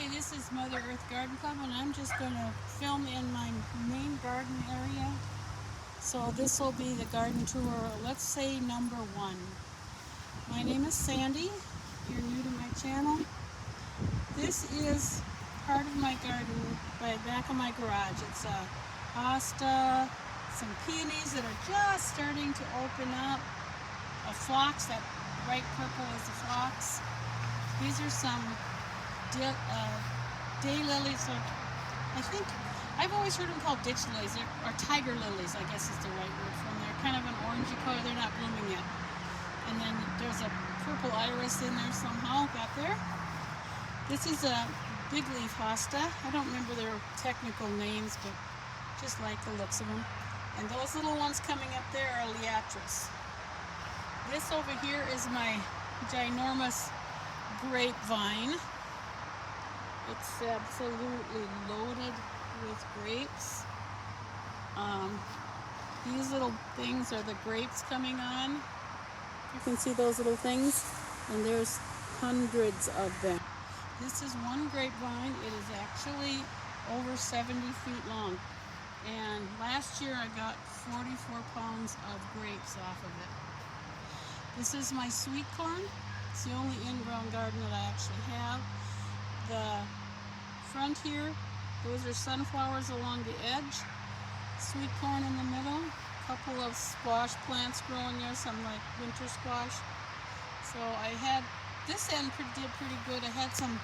Hi, this is Mother Earth Garden Club, and I'm just going to film in my main garden area. So this will be the garden tour, let's say number 1. My name is Sandy. If you're new to my channel, this is part of my garden by the back of my garage. It's a hosta, some peonies that are just starting to open up, a phlox, that bright purple is the phlox. These are some daylilies, I think I've always heard them called ditch lilies, or tiger lilies, I guess is the right word for them. They're kind of an orangey color, they're not blooming yet. And then there's a purple iris in there somehow, got there. This is a big leaf hosta. I don't remember their technical names, but just like the looks of them. And those little ones coming up there are liatris. This over here is my ginormous grapevine. It's absolutely loaded with grapes. These little things are the grapes coming on. You can see those little things, and there's hundreds of them. This is one grapevine. It is actually over 70 feet long. And last year I got 44 pounds of grapes off of it. This is my sweet corn. It's the only in-ground garden that I actually have. The front here, those are sunflowers along the edge, sweet corn in the middle, a couple of squash plants growing there, some like winter squash. So I had, this end did pretty good. I had some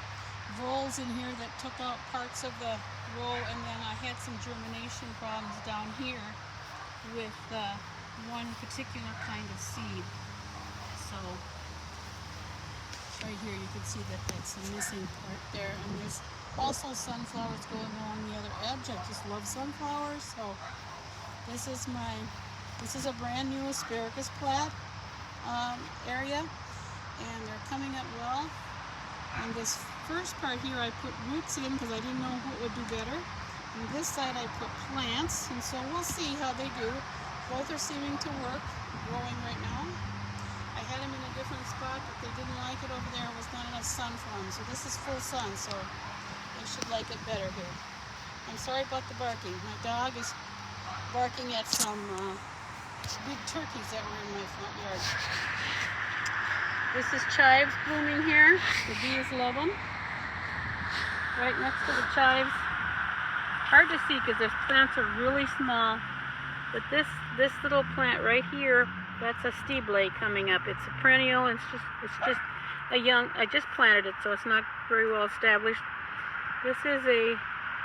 voles in here that took out parts of the row, and then I had some germination problems down here with one particular kind of seed. So right here you can see that that's a missing part there, and there's also sunflowers going along the other edge. I just love sunflowers. So this is a brand new asparagus plat area, and they're coming up well. On this first part here I put roots in because I didn't know what would do better. On this side I put plants, and so we'll see how they do. Both are seeming to work, growing right now. I had them in a different spot, but they didn't like it over there. It was not enough sun for them. So this is full sun, so they should like it better here. I'm sorry about the barking. My dog is barking at some big turkeys that were in my front yard. This is chives blooming here. The bees love them. Right next to the chives. Hard to see because the plants are really small. But this little plant right here, that's a stible coming up. It's a perennial. It's just a young. I just planted it, so it's not very well established. This is a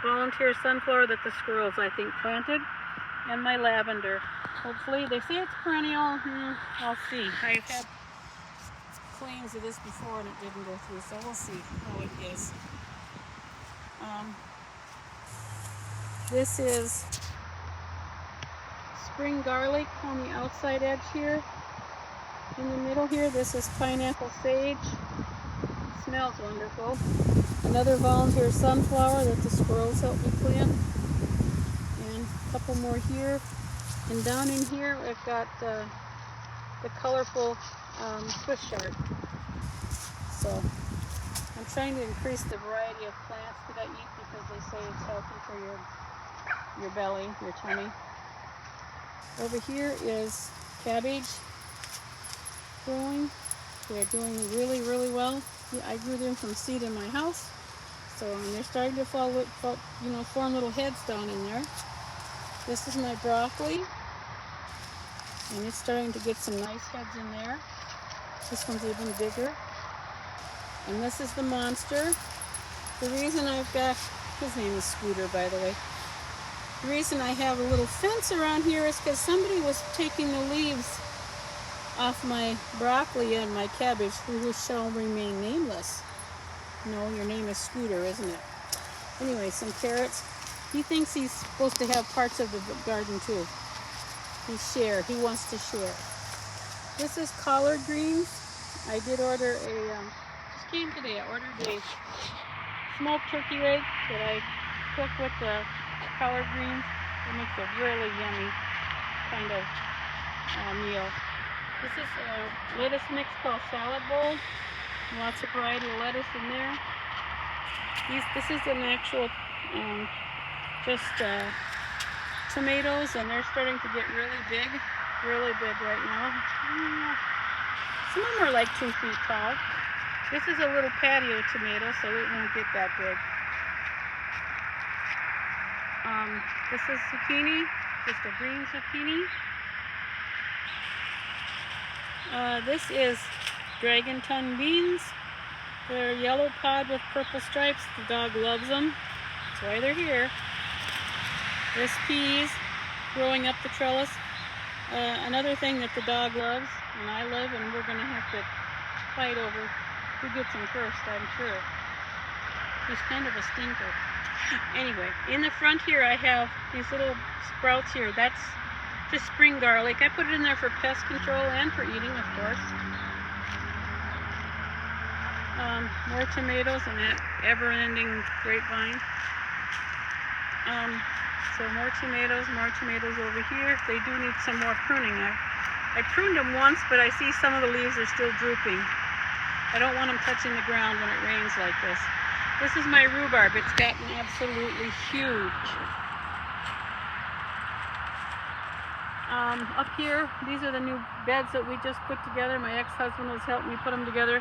volunteer sunflower that the squirrels, I think, planted, and my lavender. Hopefully, they say it's perennial. I'll see. I've had claims of this before, and it didn't go through, so we'll see how it is. This is spring garlic on the outside edge here. In the middle here, this is pineapple sage. It smells wonderful. Another volunteer sunflower that the squirrels helped me plant. And a couple more here. And down in here, I've got the colorful Swiss chard. So I'm trying to increase the variety of plants that I eat because they say it's healthy for your belly, your tummy. Over here is cabbage growing. They're doing really, really well. I grew them from seed in my house, so and they're starting to form little heads down in there. This is my broccoli, and it's starting to get some nice heads in there. This one's even bigger. And this is the monster. The reason I've got, his name is Scooter, by the way. The reason I have a little fence around here is because somebody was taking the leaves off my broccoli and my cabbage, who shall remain nameless. No, your name is Scooter, isn't it? Anyway, some carrots. He thinks he's supposed to have parts of the garden too. He wants to share. This is collard greens. I did order just came today, I ordered a smoked turkey leg that I cook with the collard greens. It makes a really yummy kind of meal. This is a lettuce mix called salad bowl. Lots of variety of lettuce in there. This is an actual just tomatoes, and they're starting to get really big right now. Some of them are like 2 feet tall. This is a little patio tomato, so it won't get that big. This is zucchini, just a green zucchini. This is dragon tongue beans. They're yellow pod with purple stripes. The dog loves them. That's why they're here. This peas growing up the trellis. Another thing that the dog loves, and I love, and we're going to have to fight over who gets them first, I'm sure. She's kind of a stinker. Anyway, in the front here I have these little sprouts here. That's just spring garlic. I put it in there for pest control and for eating, of course. More tomatoes and that ever-ending grapevine. So more tomatoes over here. They do need some more pruning. I pruned them once, but I see some of the leaves are still drooping. I don't want them touching the ground when it rains like this. This is my rhubarb. It's gotten absolutely huge. Up here, these are the new beds that we just put together. My ex-husband has helped me put them together.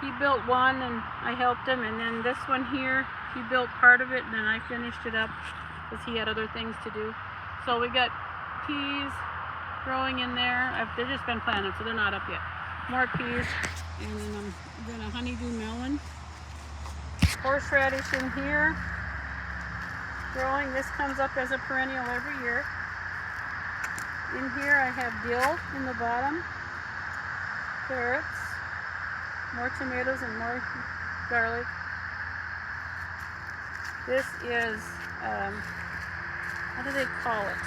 He built one and I helped him, and then this one here, he built part of it and then I finished it up because he had other things to do. So we got peas growing in there. They've just been planted, so they're not up yet. More peas, and then a honeydew melon. Horseradish in here growing. This comes up as a perennial every year. In here I have dill in the bottom, carrots, more tomatoes and more garlic. This is, what do they call it?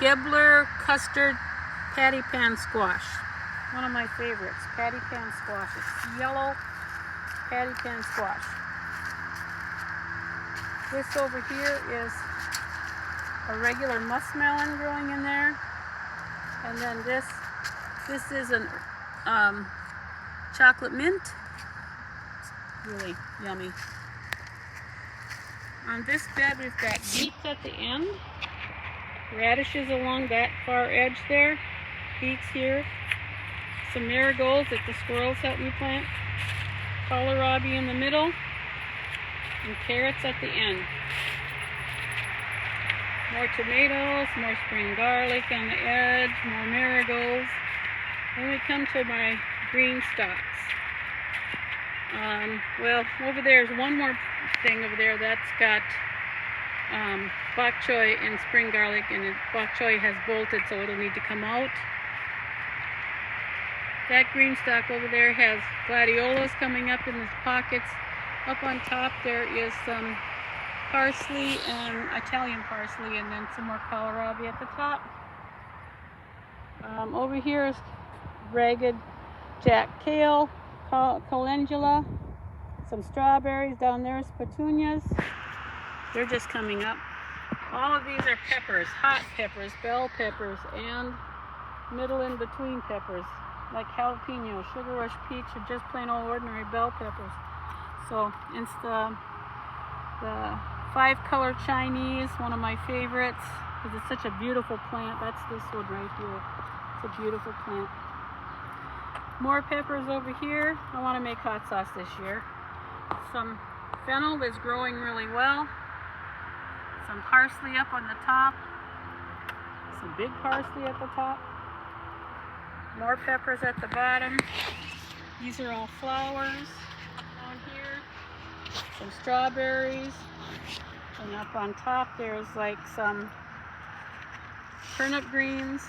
Gebler custard patty pan squash. One of my favorites, patty pan squash. It's yellow patty pan squash. This over here is a regular muskmelon growing in there. And then this is an chocolate mint. It's really yummy. On this bed we've got beets at the end, radishes along that far edge there, beets here, some marigolds that the squirrels helped me plant, kohlrabi in the middle, and carrots at the end. More tomatoes, more spring garlic on the edge, more marigolds. Then we come to my green stalks. Well, over there is one more thing over there that's got bok choy and spring garlic, and bok choy has bolted, so it'll need to come out. That green stalk over there has gladiolas coming up in the pockets. Up on top there is some parsley and Italian parsley, and then some more kohlrabi at the top. Over here is ragged jack kale, calendula, some strawberries. Down there is petunias. They're just coming up. All of these are peppers, hot peppers, bell peppers, and middle in between peppers, like jalapeno, sugar rush peach, or just plain old ordinary bell peppers. So it's the 5-color Chinese, one of my favorites, because it's such a beautiful plant. That's this one right here. It's a beautiful plant. More peppers over here. I want to make hot sauce this year. Some fennel is growing really well. Some parsley up on the top. Some big parsley at the top. More peppers at the bottom. These are all flowers down here. Some strawberries. And up on top there's like some turnip greens.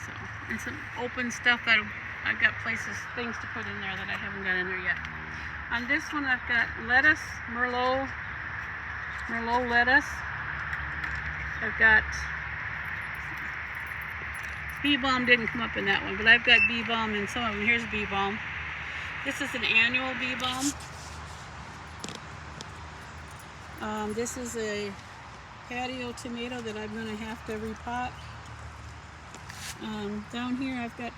So, and some open stuff that I've got things to put in there that I haven't got in there yet. On this one I've got lettuce, Merlot lettuce. I've got bee balm, didn't come up in that one, but I've got bee balm in some of them. Here's bee balm. This is an annual bee balm. This is a patio tomato that I'm going to have to repot. Down here I've got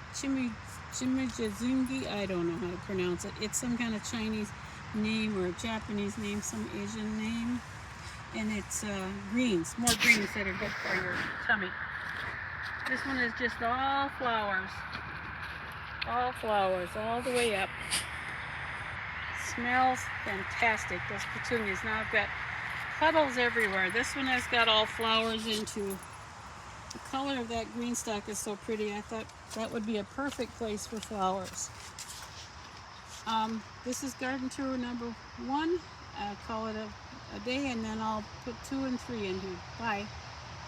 Chimijazungi, I don't know how to pronounce it. It's some kind of Chinese name or a Japanese name, some Asian name. And it's greens, more greens that are good for your tummy. This one is just all flowers all the way up. Smells fantastic, those petunias. Now I've got puddles everywhere. This one has got all flowers into. The color of that green stalk is so pretty. I thought that would be a perfect place for flowers. This is garden tour number 1. I'll call it a day, and then I'll put 2 and 3 in here. Bye.